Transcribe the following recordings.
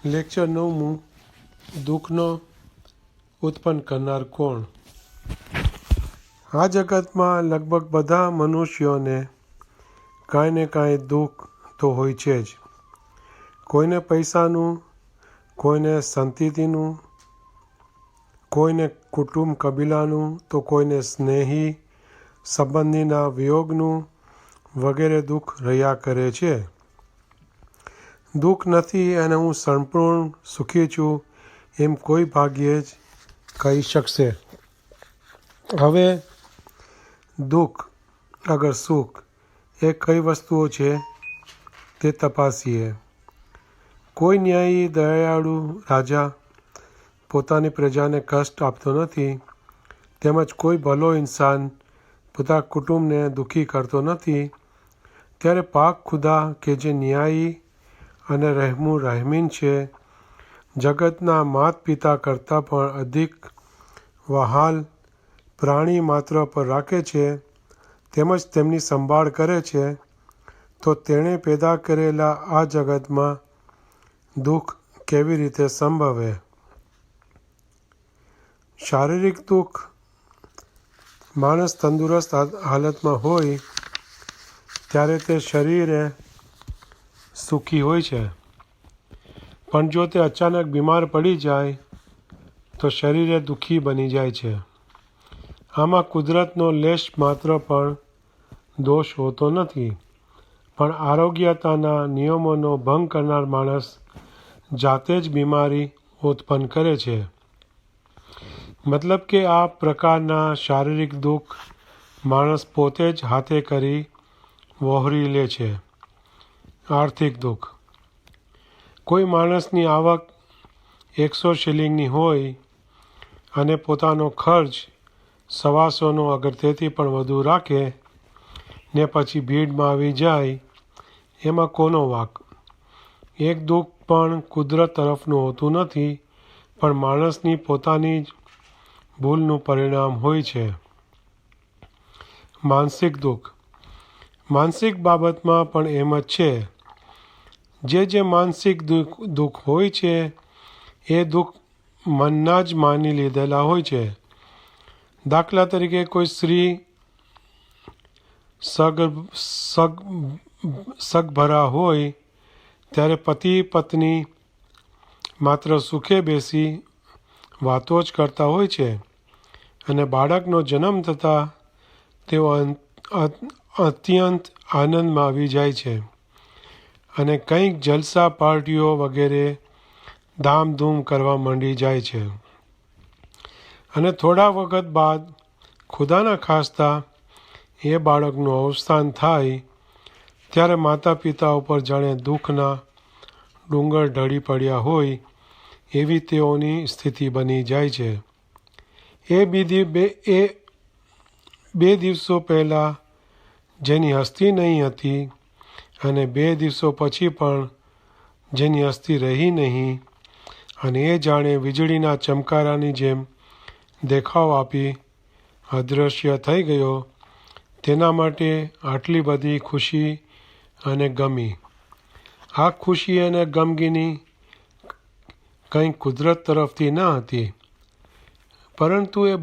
Lecture 9 દુઃખનો ઉત્પન્ન કરનાર કોણ? આ જગતમાં લગભગ બધા મનુષ્યોને કાંઈ ને કાંઈ દુઃખ તો હોય છે જ. કોઈને પૈસાનું, કોઈને સંતતિનું, કોઈને કુટુંબ કબીલાનું, તો કોઈને સ્નેહી સંબંધીના વિયોગનું વગેરે દુઃખ રહ્યા કરે છે. દુઃખ નથી અને હું સંપૂર્ણ સુખી છું એમ કોઈ ભાગ્યે જ કહી શકશે. હવે દુઃખ અગર સુખ એ કઈ વસ્તુઓ છે તે તપાસીએ. કોઈ ન્યાયી દયાળુ રાજા પોતાની પ્રજાને કષ્ટ આપતો નથી, તેમજ કોઈ ભલો ઇન્સાન પોતાના કુટુંબને દુઃખી કરતો નથી. ત્યારે પાક ખુદા કે જે ન્યાયી અને રહેમું રહેમીન છે, જગતના માત પિતા કરતાં પણ અધિક વહાલ પ્રાણી માત્ર પર રાખે છે, તેમજ તેમની સંભાળ કરે છે, તો તેણે પેદા કરેલા આ જગતમાં દુઃખ કેવી રીતે સંભવે? શારીરિક દુઃખ માણસ તંદુરસ્ત હાલતમાં હોય ત્યારે તે શરીરે સુખી હોય છે, પણ જો તે અચાનક બીમાર પડી જાય તો શરીરે દુઃખી બની જાય છે. આમાં કુદરતનો લેશ માત્ર પણ દોષ હોતો નથી, પણ આરોગ્યતાના નિયમોનો ભંગ કરનાર માણસ જાતે જ બીમારી ઉત્પન્ન કરે છે. મતલબ કે આ પ્રકારના શારીરિક દુઃખ માણસ પોતે જ હાથે કરી વહોરી લે છે. આર્થિક દુઃખ. કોઈ માણસની આવક 100 શિલિંગની હોય અને પોતાનો ખર્ચ 125નો અગર તેથી પણ વધુ રાખે ને પછી ભીડમાં આવી જાય, એમાં કોનો વાંક? એક દુઃખ પણ કુદરત તરફનું હોતું નથી, પણ માણસની પોતાની જ ભૂલનું પરિણામ હોય છે. માનસિક દુઃખ. માનસિક બાબતમાં પણ એમ જ છે. જે માનસિક દુઃખ હોય છે એ દુઃખ મનના જ માની લીધેલા હોય છે. દાખલા તરીકે કોઈ સ્ત્રી સગભરા હોય ત્યારે પતિ પત્ની માત્ર સુખે બેસી વાતો જ કરતા હોય છે, અને બાળકનો જન્મ થતાં તેઓ અત્યંત આનંદમાં આવી જાય છે અને કંઈક જલસા પાર્ટીઓ વગેરે ધામધૂમ કરવા માંડી જાય છે. અને થોડા વખત બાદ ખુદાના ખાસ્તા એ બાળકનું અવસાન થાય ત્યારે માતા પિતા ઉપર જાણે દુઃખના ડુંગર ઢળી પડ્યા હોય એવી તેઓની સ્થિતિ બની જાય છે. બે દિવસો પહેલાં જેની હસ્તી નહીં હતી અને 2 દિવસો પછી પણ જેની હસ્તી રહી નહીં, અને એ જાણે વીજળીના ચમકારાની જેમ દેખાવ આપી અદૃશ્ય થઈ ગયો, તેના માટે આટલી બધી ખુશી અને ગમી. આ ખુશી અને ગમગીની કંઈ કુદરત તરફથી ન હતી, પરંતુ એ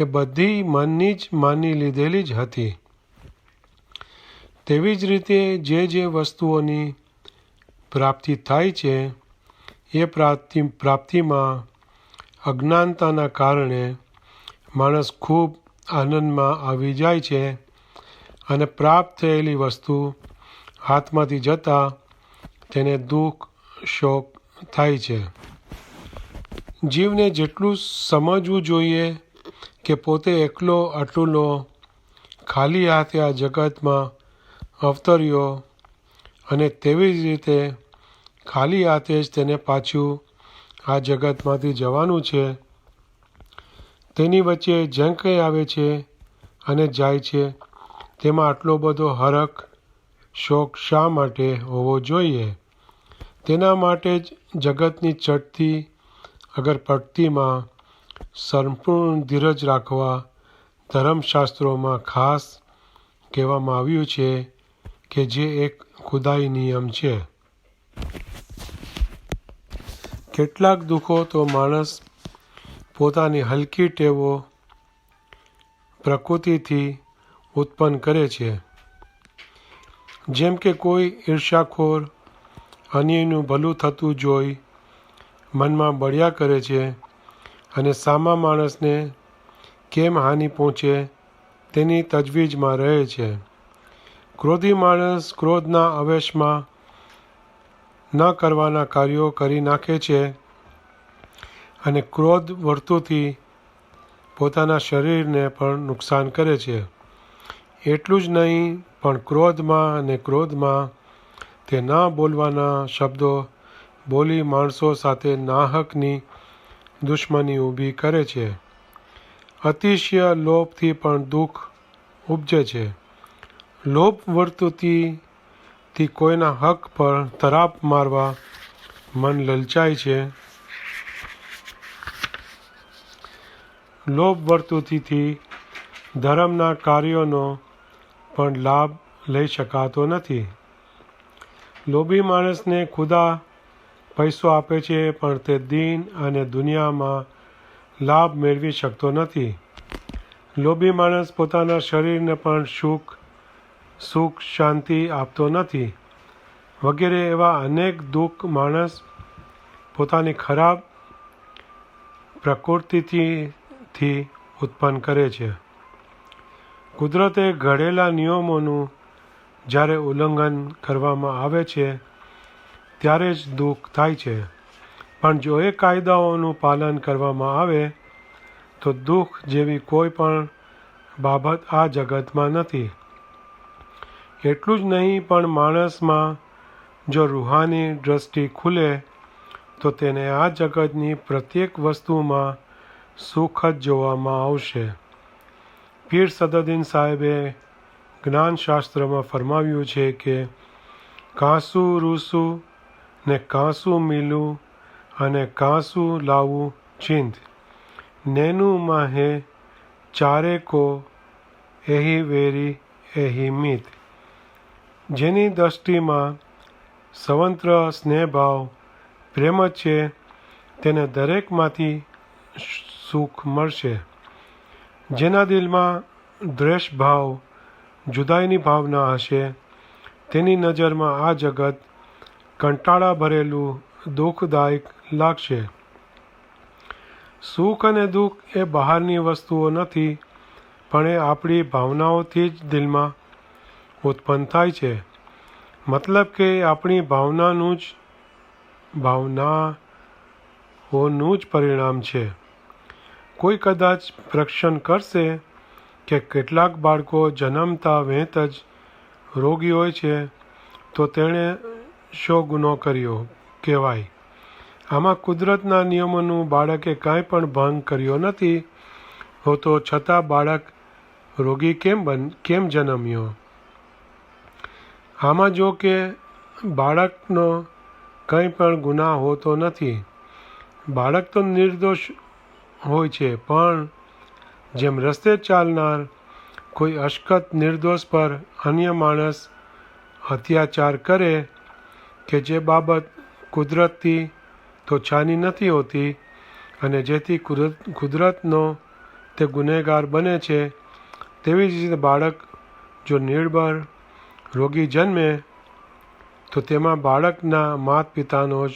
બધી મનની જ માની લીધેલી જ હતી. તેવી જ રીતે જે વસ્તુઓની પ્રાપ્તિ થાય છે એ પ્રાપ્તિમાં અજ્ઞાનતાના કારણે માણસ ખૂબ આનંદમાં આવી જાય છે, અને પ્રાપ્ત થયેલી વસ્તુ હાથમાંથી જતાં તેને દુઃખ શોક થાય છે. જીવને જેટલું સમજવું જોઈએ કે પોતે એકલો અટુલો ખાલી હાથે આ જગતમાં અવતર્યો, અને તેવી જ રીતે ખાલી હાથે જ તેને પાછું આ જગતમાંથી જવાનું છે. તેની વચ્ચે જે કંઈ આવે છે અને જાય છે તેમાં આટલો બધો હરખ શોક શા માટે હોવો જોઈએ? તેના માટે જ જગતની ચડતી અગર પડતીમાં સંપૂર્ણ ધીરજ રાખવા ધર્મશાસ્ત્રોમાં ખાસ કહેવામાં આવ્યું છે કે જે એક ખુદાઈ નિયમ છે. કેટલાક દુઃખો તો માણસ પોતાની હલકી ટેવો પ્રકૃતિથી ઉત્પન્ન કરે છે. જેમ કે કોઈ ઈર્ષ્યાખોર અન્યનું ભલું થતું જોઈ મનમાં બળ્યા કરે છે અને સામા માણસને કેમ હાનિ પહોંચે તેની તજવીજમાં રહે છે. ક્રોધી માણસ ક્રોધના આવેશમાં ન કરવાના કાર્યો કરી નાખે છે અને ક્રોધ વર્તુથી પોતાના શરીરને પણ નુકસાન કરે છે. એટલું જ નહીં પણ ક્રોધમાં તે ન બોલવાના શબ્દો બોલી માણસો સાથે નાહકની દુશ્મની ઊભી કરે છે. અતિશય લોભથી પણ દુઃખ ઉપજે છે. લોભ વર્તુથી કોઈના હક પર તરાપ મારવા મન લલચાય છે. લોભ વર્તુથી ધર્મના કાર્યોનો પણ લાભ લઈ શકાતો નથી. લોભી માણસને ખુદા પૈસો આપે છે પણ તે દીન અને દુનિયામાં લાભ મેળવી શકતો નથી. લોભી માણસ પોતાના શરીરને પણ સુખ શાંતિ આપતો નથી. વગેરે એવા અનેક દુઃખ માણસ પોતાની ખરાબ પ્રકૃતિથી ઉત્પન્ન કરે છે. કુદરતે ઘડેલા નિયમોનું જ્યારે ઉલ્લંઘન કરવામાં આવે છે ત્યારે જ દુઃખ થાય છે. પણ જો એ કાયદાઓનું પાલન કરવામાં આવે તો દુઃખ જેવી કોઈ પણ બાબત આ જગતમાં નથી. એટલું જ નહીં પણ માણસમાં જો રૂહાની દ્રષ્ટિ ખુલે તો તેને આ જગતની પ્રત્યેક વસ્તુમાં સુખ જ જોવામાં આવશે. પીર સદરુદ્દીન સાહેબે જ્ઞાનશાસ્ત્રમાં ફરમાવ્યું છે કે કાંસું રૂસું ને કાંસું મિલું અને કાંસું લાવું ચિંત નેનું માહે ચારે કો એહી વેરી એહી મિત. જેની દ્રષ્ટિમાં સર્વત્ર સ્નેહભાવ પ્રેમ જ છે તેને દરેકમાંથી સુખ મળશે. જેના દિલમાં દ્વેષભાવ જુદાઈની ભાવના હશે તેની નજરમાં આ જગત કંટાળા ભરેલું દુઃખદાયક લાગશે. સુખ અને દુઃખ એ બહારની વસ્તુઓ નથી પણ એ આપણી ભાવનાઓથી જ દિલમાં ઉત્પન્ન થાય છે. મતલબ કે આપણી ભાવનાઓનું જ પરિણામ છે. કોઈ કદાચ પ્રશ્ન કરશે કે કેટલાક બાળકો જન્મતા વેંત જ રોગી હોય છે તો તેણે શો ગુનો કર્યો કહેવાય. આમાં કુદરતના નિયમોનું બાળકે કાંઈ પણ ભંગ કર્યો નથી હોતો છતાં બાળક રોગી કેમ જન્મ્યો? આમાં જો કે બાળકનો કંઈ પણ ગુનાહ હોતો નથી. બાળક તો નિર્દોષ હોય છે પણ જેમ રસ્તે ચાલનાર કોઈ અશક્ત નિર્દોષ પર અન્ય માણસ અત્યાચાર કરે કે જે બાબત કુદરતથી તો છાની નથી હોતી અને જેથી કુદરતનો તે ગુનેગાર બને છે, તેવી જ રીતે બાળક જો નિર્બળ રોગી જન્મે તો તેમાં બાળકના માતા પિતાનો જ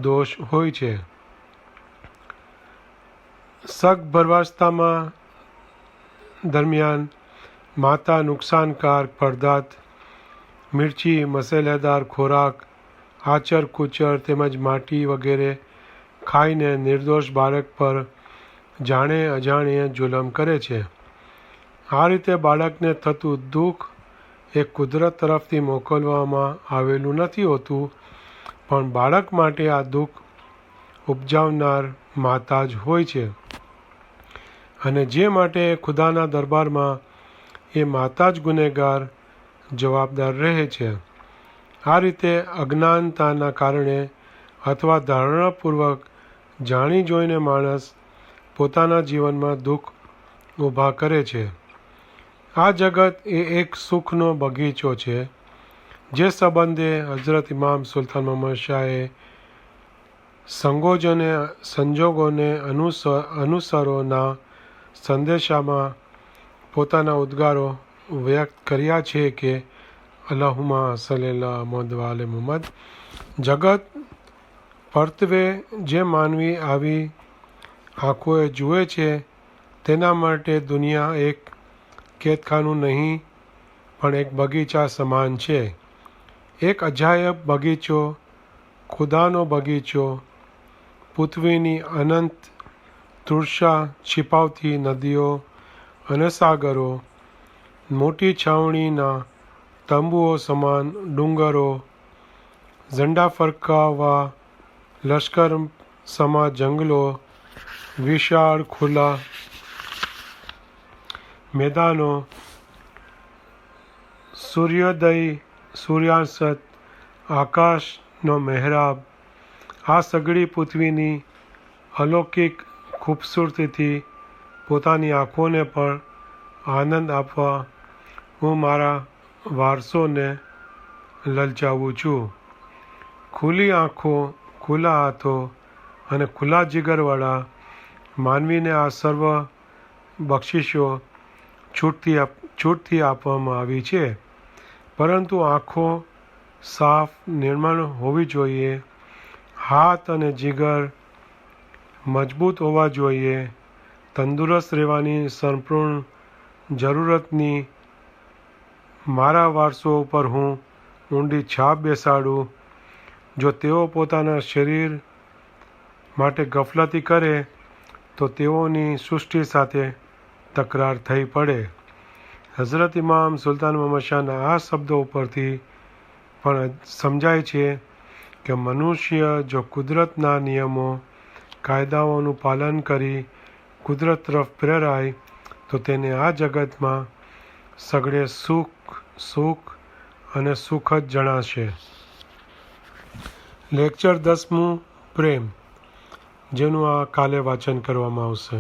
દોષ હોય છે. સગર્ભાવસ્થામાં દરમિયાન માતા નુકસાનકારક પદાર્થ મિર્ચી મસાલેદાર ખોરાક આચર કૂચર તેમજ માટી વગેરે ખાઈને નિર્દોષ બાળક પર જાણે અજાણ્યે જુલમ કરે છે. આ રીતે બાળકને થતું દુઃખ એ કુદરત તરફથી મોકલવામાં આવેલું નથી હોતું પણ બાળક માટે આ દુઃખ ઉપજાવનાર માતા જ હોય છે અને જે માટે ખુદાના દરબારમાં એ માતા જ ગુનેગાર જવાબદાર રહે છે. આ રીતે અજ્ઞાનતાના કારણે અથવા ધારણાપૂર્વક જાણી જોઈને માણસ પોતાના જીવનમાં દુઃખ ઊભા કરે છે. આ જગત એ એક સુખનો બગીચો છે જે સંબંધે હઝરત ઇમામ સુલતાન મોહમ્મદ શાહે સંગોજને સંજોગોને અનુસરોના સંદેશામાં પોતાના ઉદ્ગારો વ્યક્ત કર્યા છે કે અલ્લાહુમ્મા સલ્લલ્લાહુ મોહમ્મદ મુહમ્મદ. જગત પરત્વે જે માનવી આવી આંખોએ જુએ છે તેના માટે દુનિયા એક કેદખાનું નહીં પણ એક બગીચા સમાન છે. એક અજાયબ બગીચો, ખુદાનો બગીચો, પૃથ્વીની અનંત તૃષા छिપાવતી નદીઓ અને સાગરો, મોટી છાવણીના તંબુઓ સમાન ડુંગરો, ઝંડા ફરકાવવા લશ્કર સમા જંગલો, વિશાળ ખુલ્લા મેદાનો, સૂર્યોદય સૂર્યાસ્ત, આકાશનો મહેરાબ, આ સઘળી પૃથ્વીની અલૌકિક ખૂબસૂરતીથી પોતાની આંખોને પણ આનંદ આપવા હું મારા વારસોને લલચાવું છું. ખુલ્લી આંખો, ખુલ્લા હાથો અને ખુલ્લા જીગરવાળા માનવીને આ સર્વ બક્ષિસો છૂટથી આપવામાં આવી છે. પરંતુ આંખો સાફ નિર્મળ હોવી જોઈએ, હાથ અને જીગર મજબૂત હોવા જોઈએ. તંદુરસ્ત રહેવાની સંપૂર્ણ જરૂરતની મારા વારસો ઉપર હું ઊંડી છાપ બેસાડું. જો તેઓ પોતાના શરીર માટે ગફલતી કરે તો તેઓની સૃષ્ટિ સાથે તકરાર થઈ પડે. હઝરત ઇમામ સુલતાન મુહમ્મદ શાહના આ શબ્દો ઉપરથી પણ સમજાય છે કે મનુષ્ય જો કુદરતના નિયમો કાયદાઓનું પાલન કરી કુદરત તરફ પ્રેરાય તો તેને આ જગતમાં સઘળે સુખ અને સુખ જ જણાશે. લેક્ચર 10મું પ્રેમ, જેનું આ કાલે વાંચન કરવામાં આવશે.